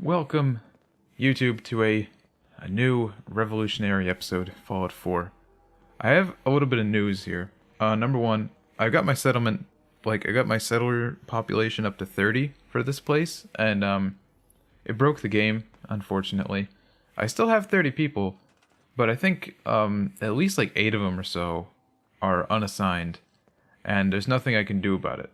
Welcome, YouTube, to a new revolutionary episode of Fallout 4. I have a little bit of news here. Number one, I got my settlement, I got my settler population up to 30 for this place, and it broke the game, unfortunately. I still have 30 people, but I think at least 8 of them or so are unassigned, and there's nothing I can do about it.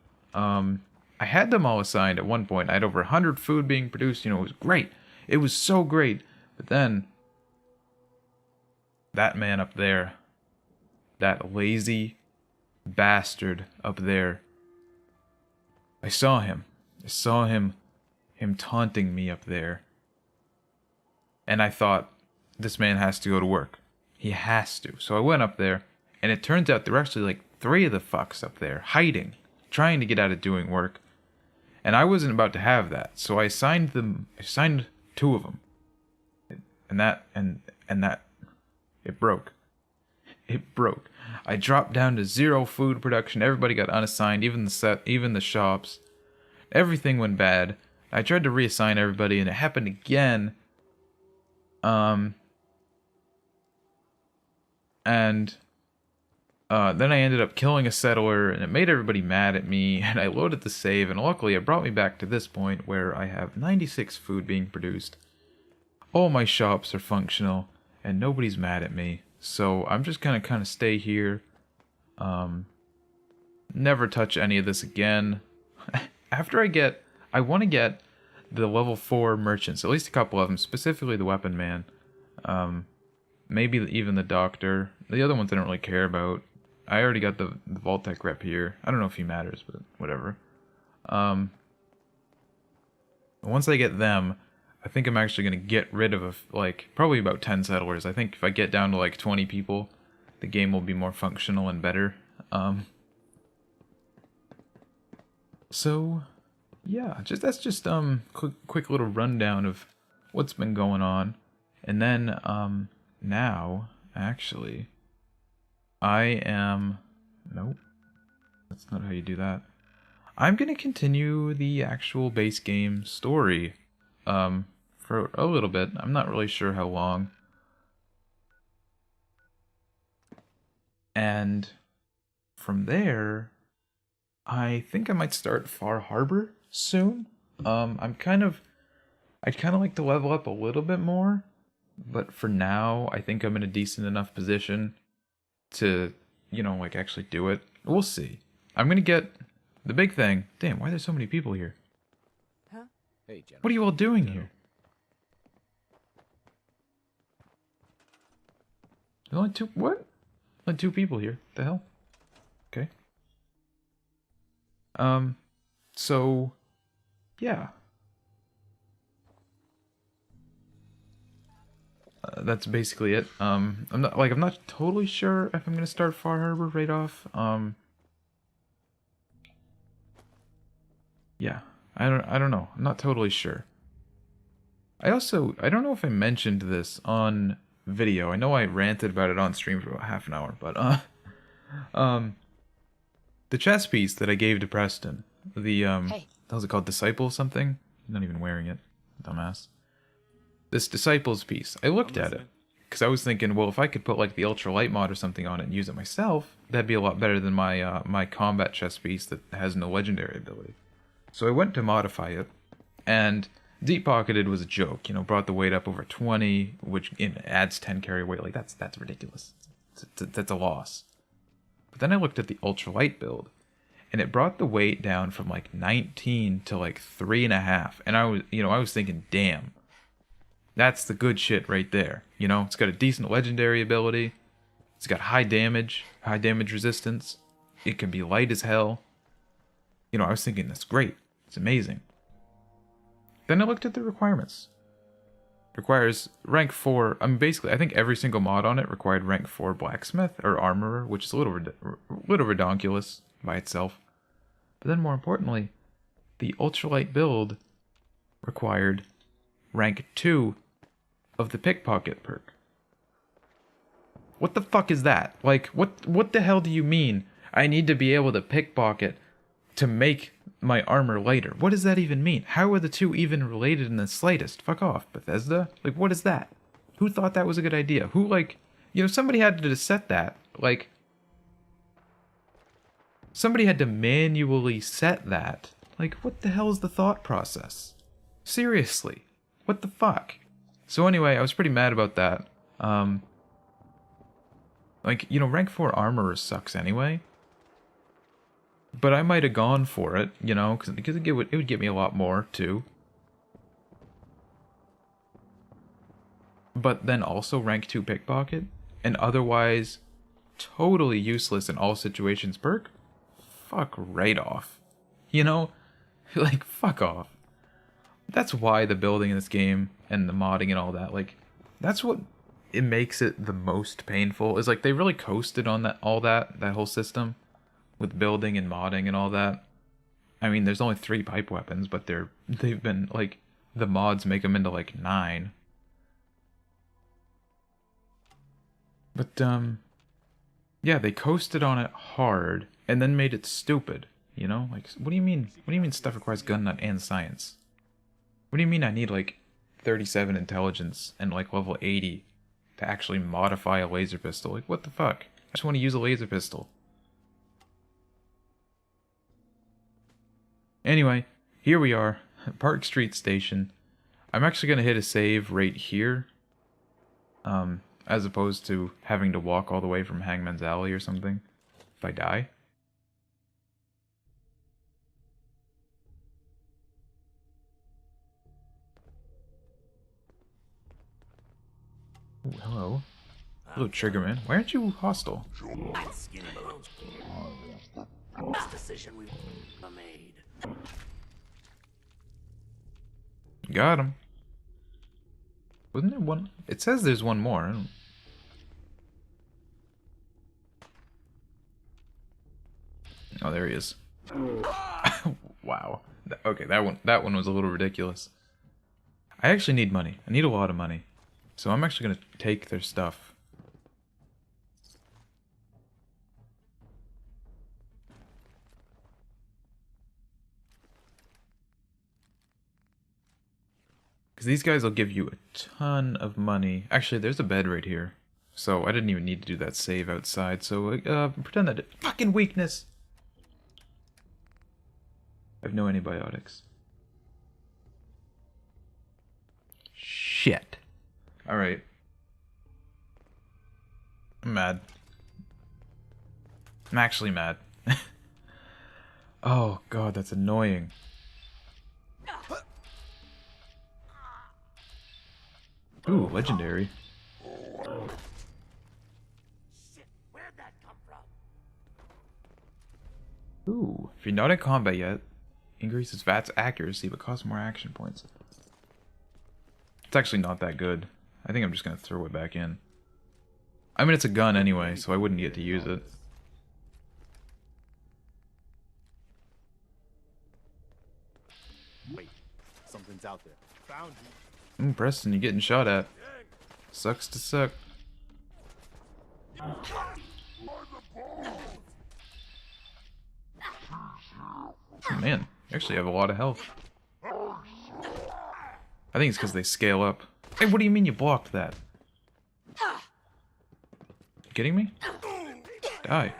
I had them all assigned at one point. I had over 100 food being produced. It was great. It was so great. But then, that man up there, that lazy bastard up there, I saw him. Him taunting me up there. And I thought, this man has to go to work. He has to. So I went up there, and it turns out there were actually 3 of the fucks up there, hiding, trying to get out of doing work. And I wasn't about to have that, so I assigned 2 of them. And that, it broke. It broke. I dropped down to 0 food production, everybody got unassigned, even the shops. Everything went bad. I tried to reassign everybody, and it happened again. Then I ended up killing a settler, and it made everybody mad at me, and I loaded the save, and luckily it brought me back to this point where I have 96 food being produced. All my shops are functional, and nobody's mad at me, so I'm just gonna kind of stay here. Never touch any of this again. After I want to get the level 4 merchants, at least a couple of them, specifically the weapon man. Maybe even the doctor. The other ones I don't really care about. I already got the Vault-Tec rep here. I don't know if he matters, but whatever. Once I get them, I think I'm actually going to get rid of, probably about 10 settlers. I think if I get down to, 20 people, the game will be more functional and better. So, yeah, that's just, quick little rundown of what's been going on. And then, now, actually, nope, that's not how you do that. I'm gonna continue the actual base game story, for a little bit. I'm not really sure how long. And from there, I think I might start Far Harbor soon. I'd kind of like to level up a little bit more. But for now, I think I'm in a decent enough position to, actually do it. We'll see. I'm gonna get the big thing. Damn, why are there so many people here? Huh? Hey, General. What are you all doing here? There's only 2, what? Only 2 people here. What the hell? Okay. So, yeah. That's basically it. I'm not totally sure if I'm gonna start Far Harbor right off. Yeah, I don't know. I'm not totally sure. I don't know if I mentioned this on video. I know I ranted about it on stream for about half an hour, but the chess piece that I gave to Preston, the how's it called, Disciple something? I'm not even wearing it, dumbass. This Disciples piece, I looked at it, because I was thinking, well, if I could put the ultralight mod or something on it and use it myself, that'd be a lot better than my my combat chest piece that has no legendary ability. So I went to modify it, and Deep Pocketed was a joke, brought the weight up over 20, which adds 10 carry weight. That's ridiculous. That's a loss. But then I looked at the ultralight build, and it brought the weight down from 19 to 3.5, and I was thinking, damn. That's the good shit right there. It's got a decent legendary ability. It's got high damage resistance. It can be light as hell. I was thinking, that's great. It's amazing. Then I looked at the requirements. Requires rank 4. Basically, I think every single mod on it required rank 4 blacksmith or armorer, which is a little redonkulous by itself. But then more importantly, the ultralight build required rank 2 of the pickpocket perk. What the fuck is that? What the hell do you mean I need to be able to pickpocket to make my armor lighter. What does that even mean? How are the two even related in the slightest? Fuck off, Bethesda. Like, what is that? Who thought that was a good idea? Who, like, you know, somebody had to set that. Like, somebody had to manually set that. Like, what the hell is the thought process? Seriously. What the fuck? So anyway, I was pretty mad about that. Like, you know, rank 4 armor sucks anyway. But I might have gone for it, you know, because it would get me a lot more, too. But then also rank 2 pickpocket, and otherwise totally useless in all situations perk? Fuck right off. You know? Like, fuck off. That's why the building in this game, and the modding and all that, like, that's what it makes it the most painful, is like, they really coasted on that whole system. With building and modding and all that. I mean, there's only 3 pipe weapons, but they've been, like, the mods make them into, like, 9. But, yeah, they coasted on it hard, and then made it stupid, you know? Like, what do you mean stuff requires gun nut and science? What do you mean I need, like, 37 intelligence and, like, level 80 to actually modify a laser pistol? Like, what the fuck? I just want to use a laser pistol. Anyway, here we are, Park Street Station. I'm actually going to hit a save right here. As opposed to having to walk all the way from Hangman's Alley or something. If I die. Ooh, hello. Hello, Triggerman. Why aren't you hostile? Best decision we've ever made. Got him. Wasn't there one? It says there's one more. Oh, there he is. Wow. Okay, that one was a little ridiculous. I actually need money. I need a lot of money. So I'm actually gonna take their stuff. Because these guys will give you a ton of money. Actually, there's a bed right here. So I didn't even need to do that save outside. So pretend that fucking weakness. I have no antibiotics. Shit. Alright. I'm mad. I'm actually mad. Oh god, that's annoying. Ooh, legendary. Shit, where'd that come from? Ooh, if you're not in combat yet, increases VAT's accuracy but costs more action points. It's actually not that good. I think I'm just gonna throw it back in. I mean, it's a gun anyway, so I wouldn't get to use it. Wait, something's out there. Found you. Preston, you're getting shot at. Sucks to suck. Oh, man, you actually have a lot of health. I think it's because they scale up. Hey, what do you mean you blocked that? You kidding me? Die.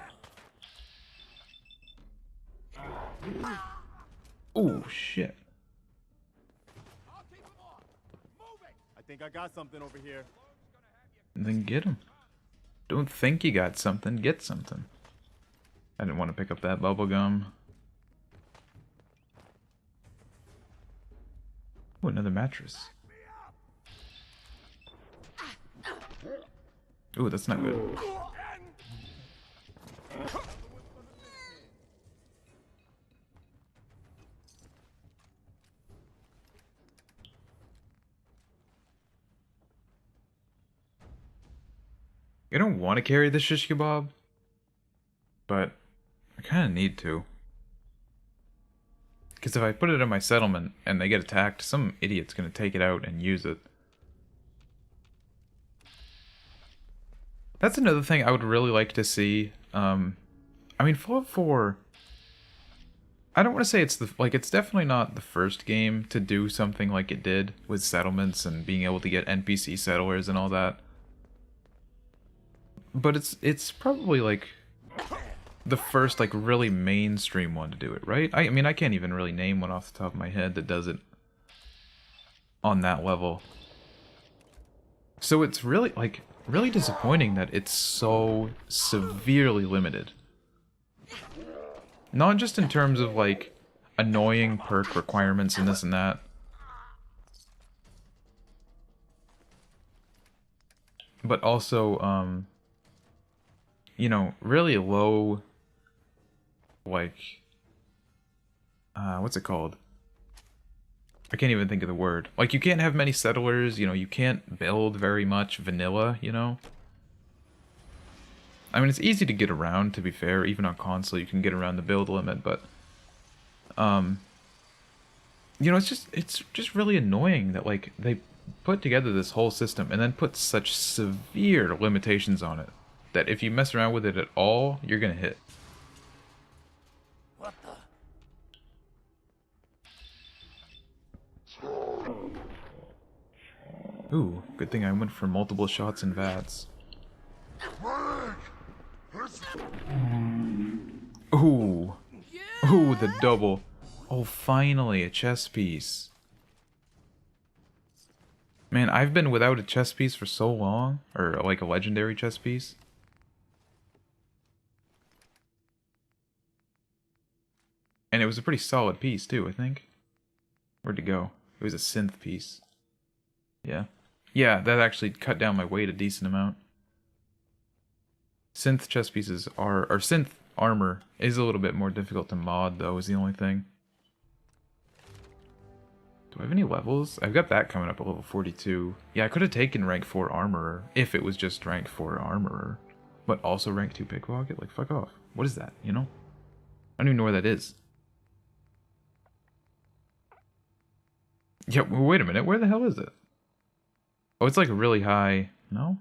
Oh, shit. I think I got something over here. Then get him. Don't think you got something, get something. I didn't want to pick up that bubble gum. Oh, another mattress. Ooh, that's not good. I don't want to carry the shish kebab, but I kind of need to. Because if I put it in my settlement and they get attacked, some idiot's going to take it out and use it. That's another thing I would really like to see. I mean, Fallout 4 I don't want to say it's it's definitely not the first game to do something like it did with settlements and being able to get NPC settlers and all that. But it's probably like the first like really mainstream one to do it, right? I mean, I can't even really name one off the top of my head that does it on that level. So it's really like really disappointing that it's so severely limited. Not just in terms of like annoying perk requirements and this and that. But also you know, really low like what's it called? I can't even think of the word. Like, you can't have many settlers, you know, you can't build very much vanilla, you know? I mean, it's easy to get around, to be fair. Even on console, you can get around the build limit, but... you know, it's just really annoying that, like, they put together this whole system and then put such severe limitations on it that if you mess around with it at all, you're gonna hit. What the? Ooh, good thing I went for multiple shots and VATS. Ooh. Ooh, the double. Oh, finally, a chess piece. Man, I've been without a chess piece for so long. Or, like, a legendary chess piece. And it was a pretty solid piece, too, I think. Where'd it go? It was a synth piece. Yeah. Yeah, that actually cut down my weight a decent amount. Synth chess pieces are... or synth armor is a little bit more difficult to mod, though, is the only thing. Do I have any levels? I've got that coming up at level 42. Yeah, I could have taken rank 4 armorer if it was just rank 4 armorer. But also rank 2 pickpocket? Like, fuck off. What is that, you know? I don't even know where that is. Yeah, well, wait a minute. Where the hell is it? Oh, it's like really high. No?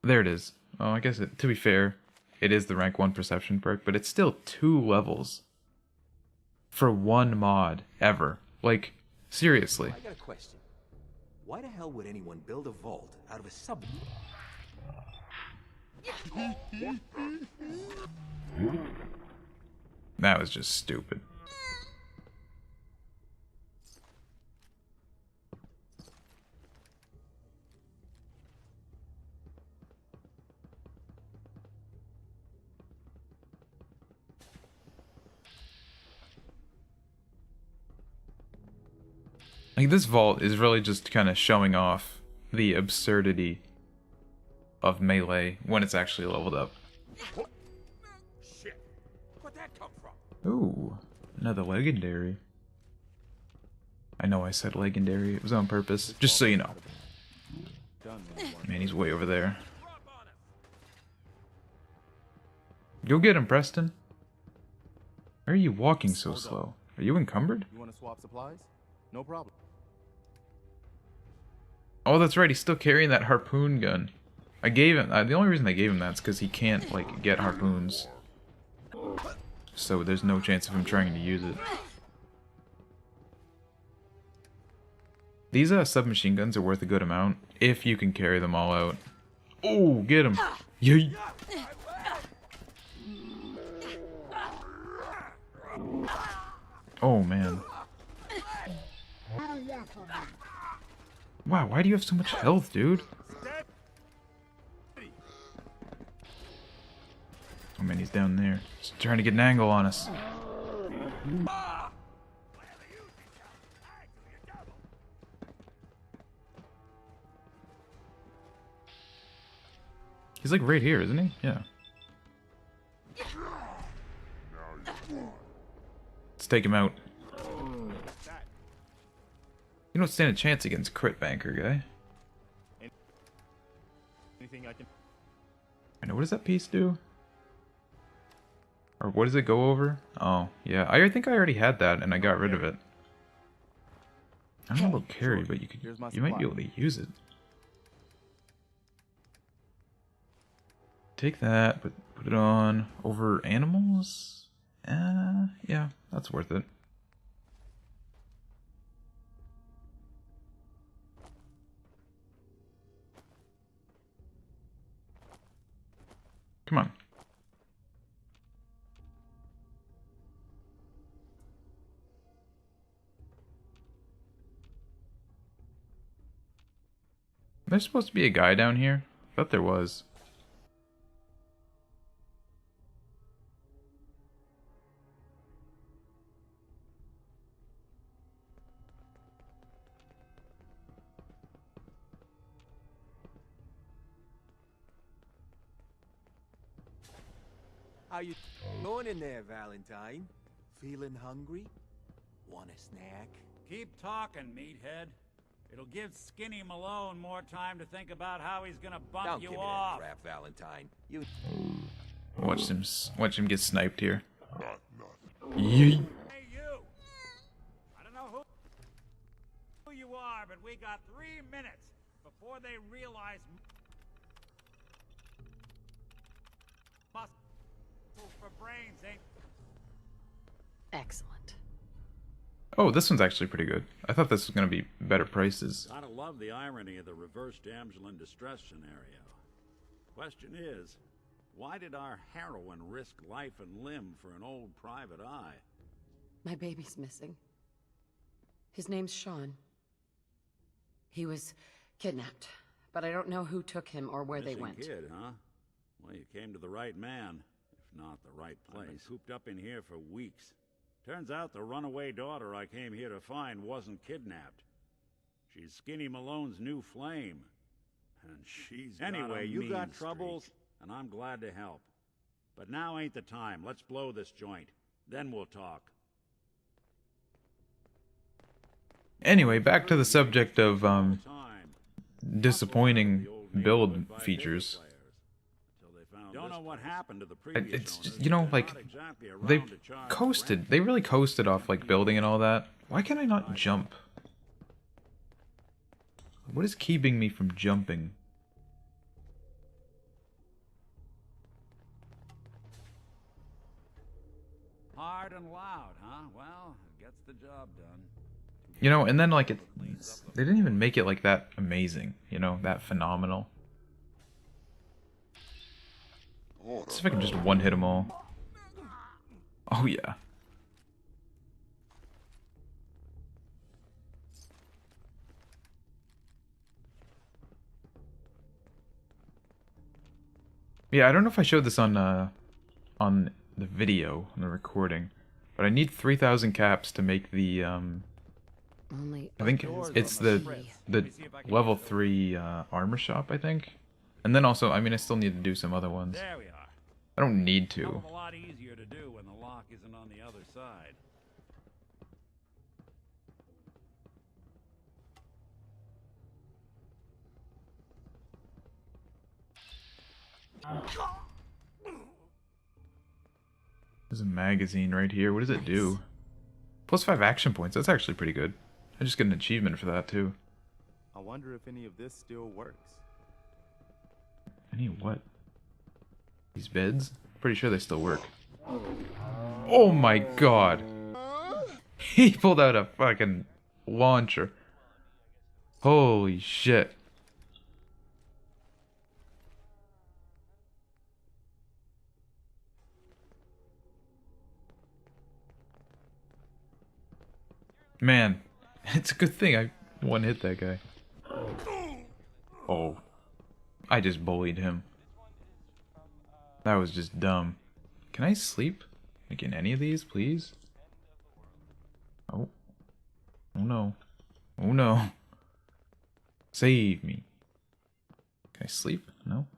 There it is. Oh, I guess to be fair, it is the rank 1 perception perk, but it's still 2 levels for one mod ever. Like, seriously. I got a question. Why the hell would anyone build a vault out of a sub? That was just stupid. Like, this vault is really just kind of showing off the absurdity of melee when it's actually leveled up. Shit. Where'd that come from? Ooh, another legendary. I know I said legendary, it was on purpose, just so you know. Man, he's way over there. Go get him, Preston. Why are you walking so slow? Are you encumbered? You want to swap supplies? No problem. Oh, that's right, he's still carrying that harpoon gun. I gave him, the only reason I gave him that is because he can't, like, get harpoons. So there's no chance of him trying to use it. These submachine guns are worth a good amount, if you can carry them all out. Oh, get him! Yay! Oh, man. Wow, why do you have so much health, dude? Oh man, he's down there. He's trying to get an angle on us. He's like right here, isn't he? Yeah. Let's take him out. You don't stand a chance against Crit Banker, guy. Anything I can... I know, what does that piece do? Or what does it go over? Oh, yeah. I think I already had that and I got rid of it. I don't know about carry, but you might be able to use it. Take that, but put it on over animals? Yeah, that's worth it. Come on. There's supposed to be a guy down here? I thought there was. How you doing in there, Valentine? Feeling hungry? Want a snack? Keep talking, meathead. It'll give Skinny Malone more time to think about how he's gonna bump Don't you give me off. that crap, Valentine. You. Watch him get sniped here. Yeet. Hey, you! I don't know who you are, but we got 3 minutes before they realize muscle for brains ain't. Excellent. Oh, this one's actually pretty good. I thought this was gonna be better prices. Gotta love the irony of the reverse damsel in distress scenario. Question is, why did our heroine risk life and limb for an old private eye? My baby's missing. His name's Sean. He was kidnapped, but I don't know who took him or where they went. Missing kid, huh? Well, you came to the right man, if not the right place. I've been cooped up in here for weeks. Turns out the runaway daughter I came here to find wasn't kidnapped. She's Skinny Malone's new flame. And she's anyway, you got troubles, and I'm glad to help. But now ain't the time. Let's blow this joint. Then we'll talk. Anyway, back to the subject of disappointing build features. Don't know what happened to the previous It's just, owners. you know, like, Not exactly around they to charge coasted. rent. They really coasted off, like, building and all that. Why can I not jump? What is keeping me from jumping? Hard and loud, huh? Well, it gets the job done. You know, and then, like, they didn't even make it, like, that amazing. You know, that phenomenal. Let's see if I can just one-hit them all. Oh, yeah. Yeah, I don't know if I showed this on the video, on the recording, but I need 3,000 caps to make the, Only I think it's the level 3 armor shop, I think. And then also, I mean, I still need to do some other ones. There we are. I don't need Hell to. of a lot easier to do when the lock isn't on the other side. There's a magazine right here. What does it do? Plus 5 action points. That's actually pretty good. I just get an achievement for that, too. I wonder if any of this still works. Any what? These beds? Pretty sure they still work. Oh my god! He pulled out a fucking launcher. Holy shit. Man, it's a good thing I one-hit that guy. Oh. I just bullied him. That was just dumb. Can I sleep? Like in any of these, please? Oh. Oh no. Oh no. Save me. Can I sleep? No?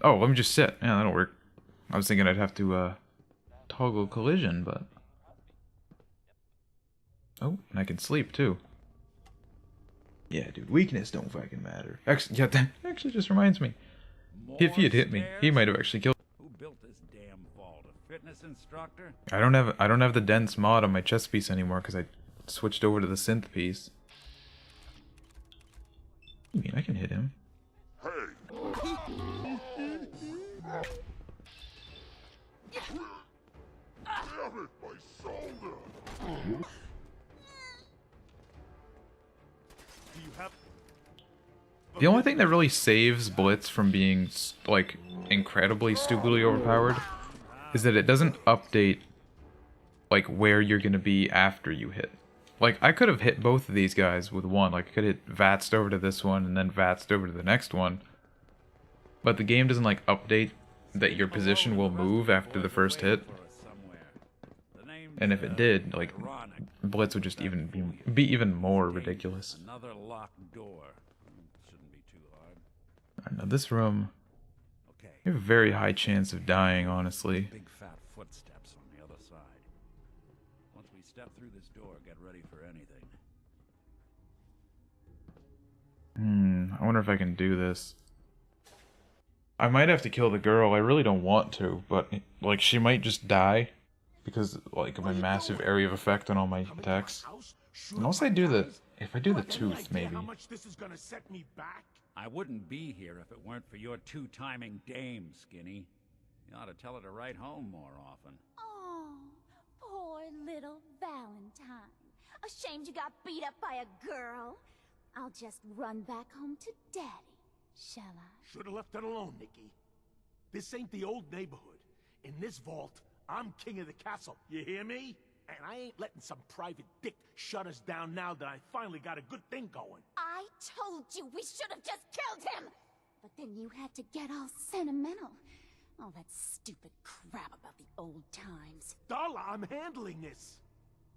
Oh, let me just sit. Yeah, that'll work. I was thinking I'd have to, toggle collision, but... Oh, and I can sleep, too. Yeah, dude, weakness don't fucking matter. Actually, yeah, that actually just reminds me. If he had hit me, he might have actually killed me. Who built this damn vault? A fitness instructor? I don't have the dense mod on my chest piece anymore because I switched over to the synth piece. What do you mean I can hit him? Hey, Damn it, my shoulder! Do you have... The only thing that really saves Blitz from being, like, incredibly stupidly overpowered is that it doesn't update, like, where you're gonna be after you hit. Like, I could have hit both of these guys with one. Like, I could hit Vatsed over to this one and then Vatsed over to the next one. But the game doesn't, like, update that your position will move after the first hit. And if it did, like, Blitz would just even be even more ridiculous. Another locked door. Shouldn't be too hard. Alright, now this room, Okay. you have a very high chance of dying, honestly. Big fat footsteps on the other side. Once we step through this door, get ready for anything. I wonder if I can do this. I might have to kill the girl. I really don't want to, but, like, she might just die because, like, of my massive area of effect on all my attacks. Unless I do the... If I do the tooth, maybe. How much this is gonna set me back? I wouldn't be here if it weren't for your two-timing dame, Skinny. You ought to tell her to write home more often. Oh, poor little Valentine. Ashamed you got beat up by a girl. I'll just run back home to Daddy, shall I? Should have left it alone, Nikki. This ain't the old neighborhood. In this vault, I'm king of the castle. You hear me? And I ain't letting some private dick shut us down now that I finally got a good thing going. I told you we should have just killed him! But then you had to get all sentimental. All that stupid crap about the old times. Darla, I'm handling this.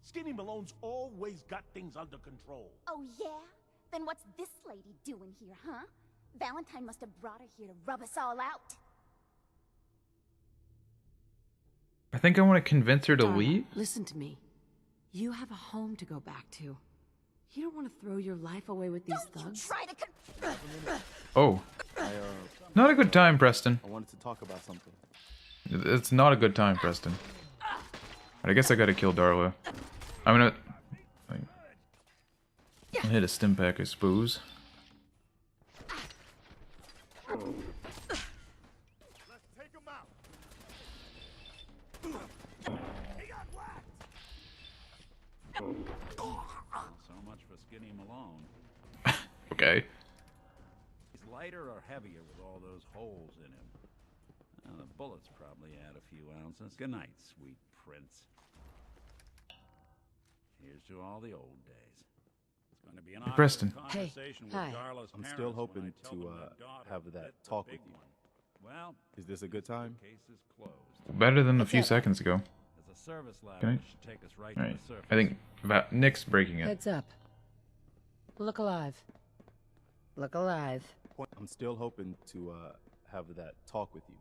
Skinny Malone's always got things under control. Oh yeah? Then what's this lady doing here, huh? Valentine must have brought her here to rub us all out. I think I want to convince her to Darla, leave. listen to me. You have a home to go back to. You don't want to throw your life away with these Don't you thugs. try to Oh. Not a good time, Preston. I wanted to talk about something. It's not a good time, Preston. I guess I gotta kill Darla. I'm gonna... I'll hit a stim pack, I suppose. So much for Skinny Malone. Okay. He's lighter or heavier with all those holes in him? The bullets probably add a few ounces. Good night, sweet prince. Here's to all the old days. It's going to be an Hey, Preston. Hey, conversation with hi. Darla's I'm parents still when hoping I tell to them their daughter have that bit the talk big with you. one. Well, Is this a good time? case is closed. Better than a What's few up? seconds ago. There's a service ladder Okay. that should take us right Alright. to the surface. I think Nick's breaking it. Heads up. Look alive. Look alive. I'm still hoping to have that talk with you.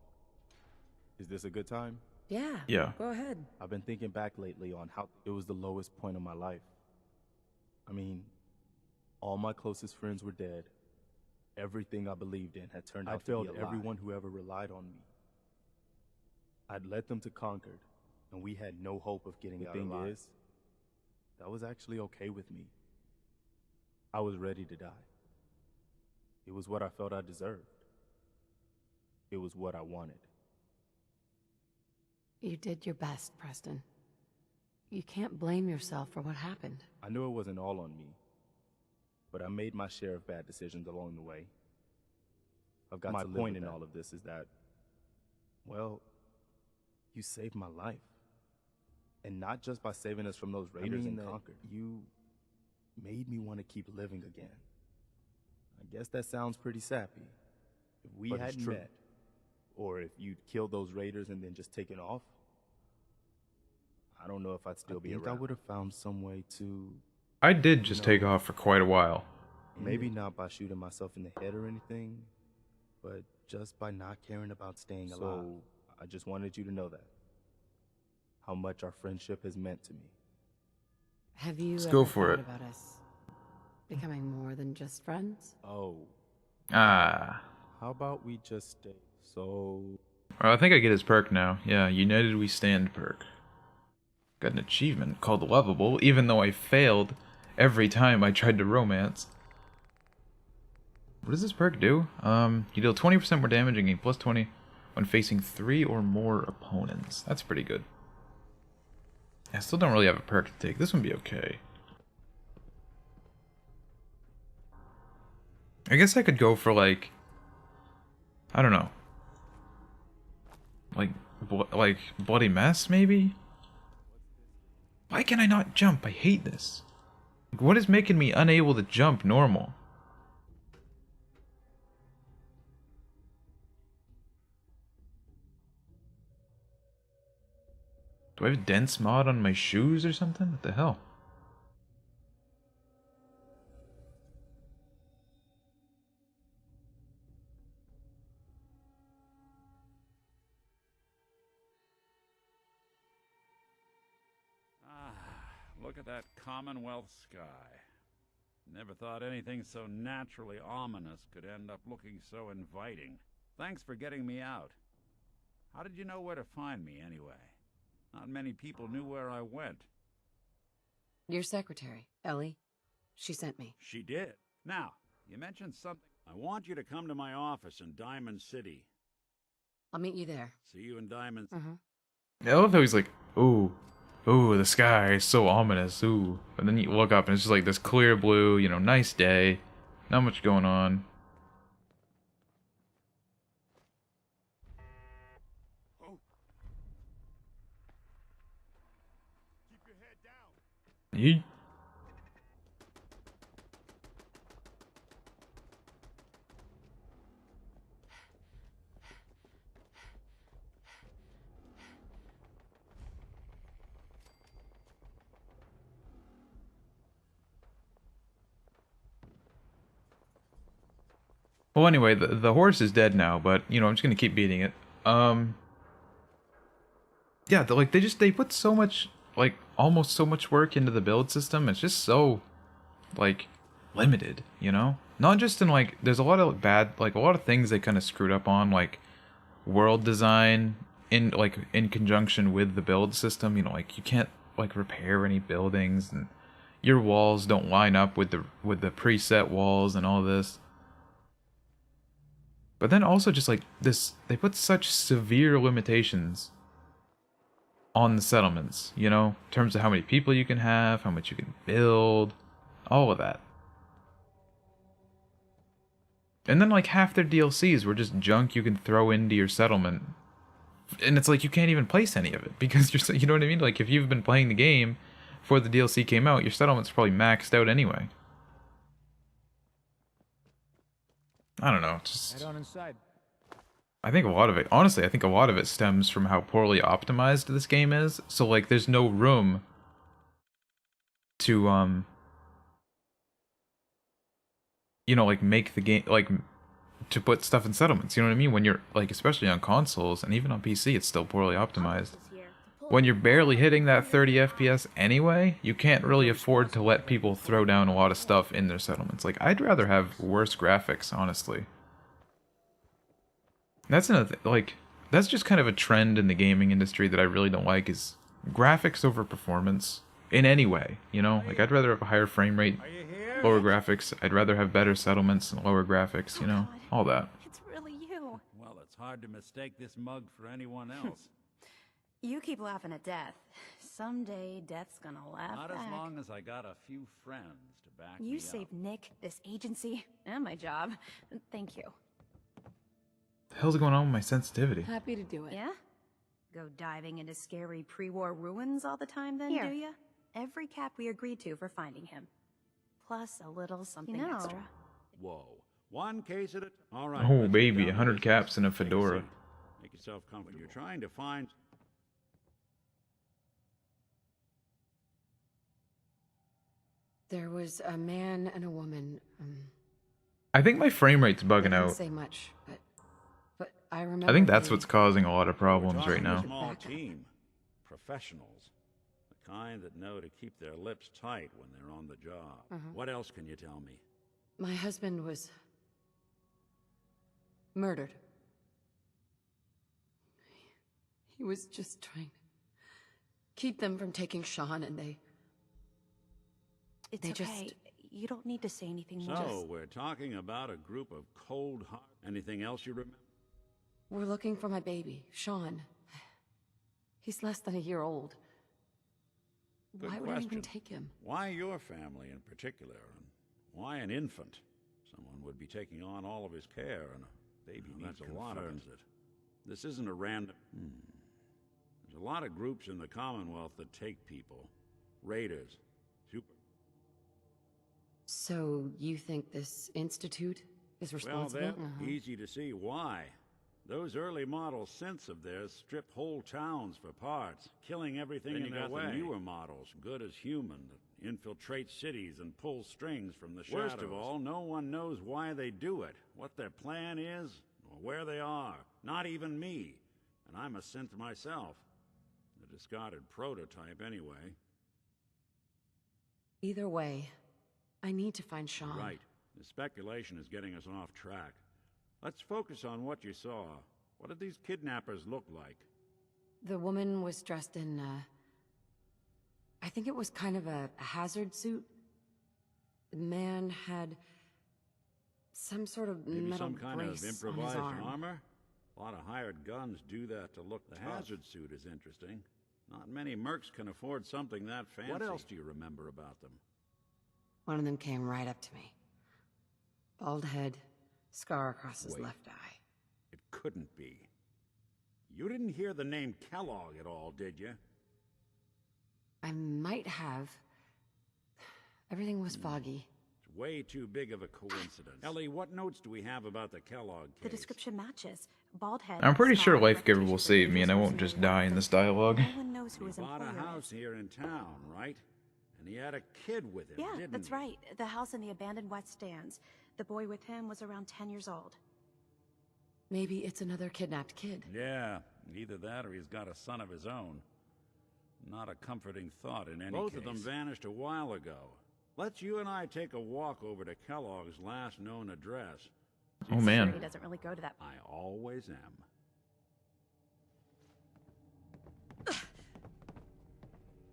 Is this a good time? Yeah. Yeah. Go ahead. I've been thinking back lately on how it was the lowest point of my life. I mean, all my closest friends were dead. Everything I believed in had turned out to be a lie. I failed everyone who ever relied on me. I'd led them to Concord, and we had no hope of getting out alive. The thing is, that was actually okay with me. I was ready to die. It was what I felt I deserved. It was what I wanted. You did your best, Preston. You can't blame yourself for what happened. I knew it wasn't all on me, but I made my share of bad decisions along the way. I've got my point in all of this is that, well, you saved my life. And not just by saving us from those raiders in Concord. You made me want to keep living again. I guess that sounds pretty sappy. If we hadn't met, or if you'd killed those raiders and then just taken off, I don't know if I'd still be around. I would have found some way to... I did just take off for quite a while. Maybe not by shooting myself in the head or anything, but just by not caring about staying alive. So, I just wanted you to know that. How much our friendship has meant to me. Have you Let's ever go for thought it. about us becoming more than just friends? Oh, Ah. how about we just stay? So... Well, I think I get his perk now. Yeah, United We Stand perk. Got an achievement called Lovable, even though I failed every time I tried to romance. What does this perk do? You deal 20% more damage and gain plus 20 when facing 3 or more opponents. That's pretty good. I still don't really have a perk to take. This one be okay. I guess I could go for like, I don't know, like bloody mess maybe. Why can I not jump? I hate this. Like, what is making me unable to jump normal? Do I have a dense mod on my shoes or something? What the hell? Look at that Commonwealth sky. Never thought anything so naturally ominous could end up looking so inviting. Thanks for getting me out. How did you know where to find me, anyway? Not many people knew where I went. Your secretary, Ellie. She sent me. She did. Now, you mentioned something. I want you to come to my office in Diamond City. I'll meet you there. See you in Diamond City. I love how he's like, ooh, ooh, the sky is so ominous, ooh. And then you look up and it's just like this clear blue, you know, nice day. Not much going on. Oh. Keep your head down. Yeet. Well, anyway, the horse is dead now, but, you know, I'm just gonna keep beating it. Yeah, they put so much, like, almost so much work into the build system. It's just so, like, limited, you know? Not just in, like, there's a lot of a lot of things they kind of screwed up on, like, world design in conjunction with the build system. You know, like, you can't, like, repair any buildings, and your walls don't line up with the preset walls and all this. But then also just like this, they put such severe limitations on the settlements, you know, in terms of how many people you can have, how much you can build, all of that. And then like half their DLCs were just junk you can throw into your settlement. And it's like you can't even place any of it because you're, you know what I mean? Like if you've been playing the game before the DLC came out, your settlement's probably maxed out anyway. I don't know, just... Head on inside. I think a lot of it, honestly, I think a lot of it stems from how poorly optimized this game is. So, like, there's no room to, you know, like, make the game, like, to put stuff in settlements, you know what I mean? When you're, like, especially on consoles, and even on PC, it's still poorly optimized. When you're barely hitting that 30 FPS anyway, you can't really afford to let people throw down a lot of stuff in their settlements. Like, I'd rather have worse graphics, honestly. That's another like, that's just kind of a trend in the gaming industry that I really don't like, is graphics over performance in any way, you know? Like, I'd rather have a higher frame rate, lower graphics. I'd rather have better settlements and lower graphics, you know? All that. It's really you. Well, it's hard to mistake this mug for anyone else. You keep laughing at death. Someday, death's gonna laugh Not back. as long as I got a few friends to back me You up. saved Nick, this agency, and my job. Thank you. The hell's going on with my sensitivity? Happy to do it. Yeah? Go diving into scary pre-war ruins all the time then, Here. do ya? Every cap we agreed to for finding him. Plus a little something know, extra. Whoa. One case at a time. All right. Oh, let's baby, get down to 100 business. caps and a Take fedora. seat. Make yourself comfortable. You're trying to find... There was a man and a woman. I think my frame rate's I bugging didn't out. say much, but I remember. I think that's they- what's causing a lot of We're problems talking right now. A small Back up. team. Professionals. The kind that know to keep their lips tight when they're on the job. What else can you tell me? My husband was murdered. He was just trying to keep them from taking Sean, and they It's They okay. just- You don't need to say anything So, more. we're talking about a group of cold heart. Anything else you remember? were looking for my baby, Sean. He's less than a year old. Good Why would question. anyone take him? Why your family in particular? And why an infant? Someone would be taking on all of his care, and a baby needs a lot of it. This isn't a random... There's a lot of groups in the Commonwealth that take people. Raiders. So, you think this institute is Well, responsible? they're easy to see why. Those early model synths of theirs strip whole towns for parts, killing everything in their way. The newer models, good as human, that infiltrate cities and pull strings from the shadows. Worst of all, no one knows why they do it, what their plan is, or where they are. Not even me. And I'm a synth myself. A discarded prototype, anyway. Either way, I need to find Sean. Right. The speculation is getting us off track. Let's focus on what you saw. What did these kidnappers look like? The woman was dressed in, I think it was kind of a hazard suit. The man had some sort of Maybe metal some kind of brace on his improvised arm. armor? A lot of hired guns do that to look tough. The hazard suit is interesting. Not many mercs can afford something that fancy. What else do you remember about them? One of them came right up to me. Bald head, scar across his left eye. It couldn't be. You didn't hear the name Kellogg at all, did you? I might have. Everything was foggy. It's way too big of a coincidence. Ellie, what notes do we have about the Kellogg case? The description matches. Bald head. I'm pretty sure scar, Lifegiver will save me and I won't just die in this dialogue. No one knows who He his bought employer a house is. here in town, right? And he had a kid with him, Yeah, didn't that's he? right. The house in the abandoned West Stands. The boy with him was around 10 years old. Maybe it's another kidnapped kid. Yeah, either that or he's got a son of his own. Not a comforting thought in any case. Both of them vanished a while ago. Let's you and I take a walk over to Kellogg's last known address. Oh man. He doesn't really go to that. I always am.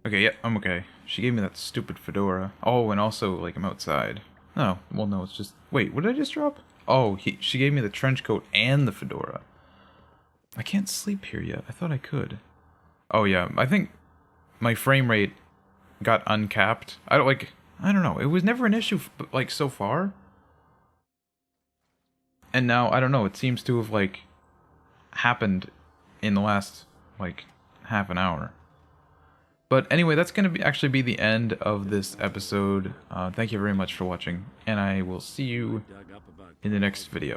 Okay, yeah, I'm okay. She gave me that stupid fedora. Oh, and also, like, I'm outside. Oh, well, no, it's just... Wait, what did I just drop? Oh, she gave me the trench coat and the fedora. I can't sleep here yet. I thought I could. Oh, yeah, I think my frame rate got uncapped. I don't know. It was never an issue, like, so far. And now, I don't know, it seems to have, like, happened in the last, like, half an hour. But anyway, that's going to actually be the end of this episode. Thank you very much for watching, and I will see you in the next video.